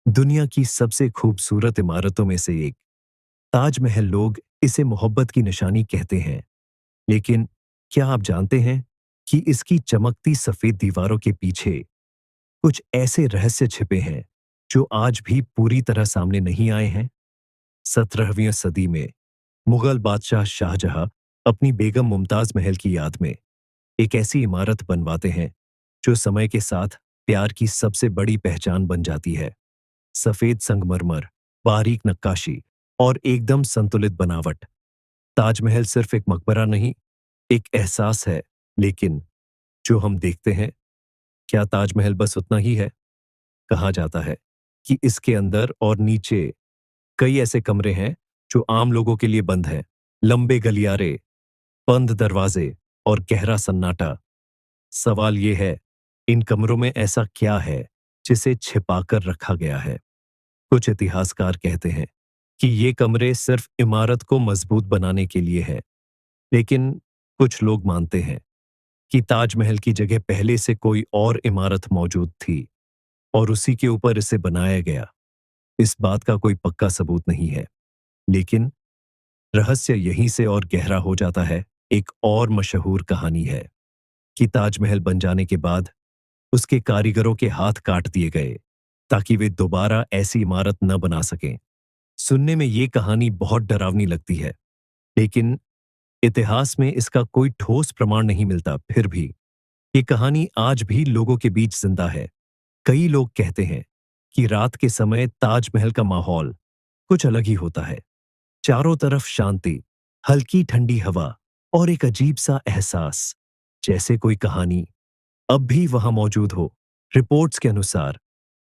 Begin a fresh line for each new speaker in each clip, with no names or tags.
दुनिया की सबसे खूबसूरत इमारतों में से एक ताजमहल, लोग इसे मोहब्बत की निशानी कहते हैं। लेकिन क्या आप जानते हैं कि इसकी चमकती सफेद दीवारों के पीछे कुछ ऐसे रहस्य छिपे हैं जो आज भी पूरी तरह सामने नहीं आए हैं? 17वीं सदी में मुगल बादशाह शाहजहां अपनी बेगम मुमताज महल की याद में एक ऐसी इमारत बनवाते हैं जो समय के साथ प्यार की सबसे बड़ी पहचान बन जाती है। सफेद संगमरमर, बारीक नक्काशी और एकदम संतुलित बनावट। ताजमहल सिर्फ एक मकबरा नहीं, एक एहसास है। लेकिन जो हम देखते हैं, क्या ताजमहल बस उतना ही है? कहा जाता है कि इसके अंदर और नीचे कई ऐसे कमरे हैं जो आम लोगों के लिए बंद हैं। लंबे गलियारे, बंद दरवाजे और गहरा सन्नाटा। सवाल ये है, इन कमरों में ऐसा क्या है जिसे छिपाकर रखा गया है? कुछ इतिहासकार कहते हैं कि ये कमरे सिर्फ इमारत को मजबूत बनाने के लिए है, लेकिन कुछ लोग मानते हैं कि ताजमहल की जगह पहले से कोई और इमारत मौजूद थी और उसी के ऊपर इसे बनाया गया। इस बात का कोई पक्का सबूत नहीं है, लेकिन रहस्य यहीं से और गहरा हो जाता है। एक और मशहूर कहानी है कि ताजमहल बन जाने के बाद उसके कारीगरों के हाथ काट दिए गए ताकि वे दोबारा ऐसी इमारत न बना सकें। सुनने में ये कहानी बहुत डरावनी लगती है, लेकिन इतिहास में इसका कोई ठोस प्रमाण नहीं मिलता। फिर भी ये कहानी आज भी लोगों के बीच जिंदा है। कई लोग कहते हैं कि रात के समय ताजमहल का माहौल कुछ अलग ही होता है। चारों तरफ शांति, हल्की ठंडी हवा और एक अजीब सा एहसास, जैसे कोई कहानी अब भी वहां मौजूद हो। रिपोर्ट्स के अनुसार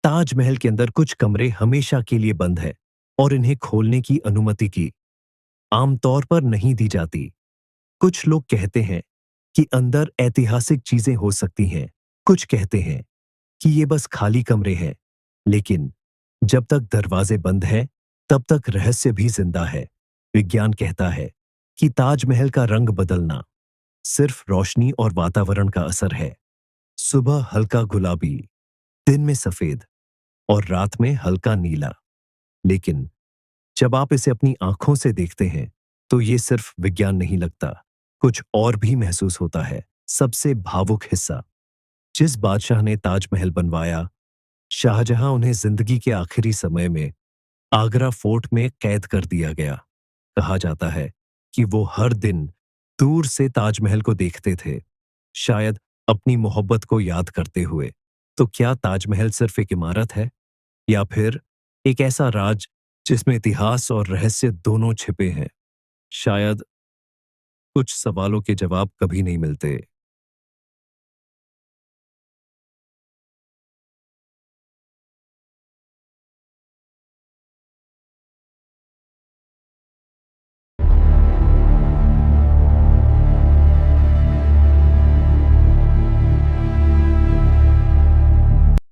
ताजमहल के अंदर कुछ कमरे हमेशा के लिए बंद है और इन्हें खोलने की अनुमति की आमतौर पर नहीं दी जाती। कुछ लोग कहते हैं कि अंदर ऐतिहासिक चीजें हो सकती हैं। कुछ कहते हैं कि ये बस खाली कमरे हैं। लेकिन जब तक दरवाजे बंद हैं, तब तक रहस्य भी जिंदा है। विज्ञान कहता है कि ताजमहल का रंग बदलना सिर्फ रोशनी और वातावरण का असर है। सुबह हल्का गुलाबी, दिन में सफेद और रात में हल्का नीला। लेकिन जब आप इसे अपनी आंखों से देखते हैं, तो ये सिर्फ विज्ञान नहीं लगता, कुछ और भी महसूस होता है। सबसे भावुक हिस्सा, जिस बादशाह ने ताजमहल बनवाया, शाहजहां, उन्हें जिंदगी के आखिरी समय में आगरा फोर्ट में कैद कर दिया गया। कहा जाता है कि वो हर दिन दूर से ताजमहल को देखते थे, शायद अपनी मोहब्बत को याद करते हुए। तो क्या ताजमहल सिर्फ एक इमारत है, या फिर एक ऐसा राज जिसमें इतिहास और रहस्य दोनों छिपे हैं? शायद कुछ सवालों के जवाब कभी नहीं मिलते।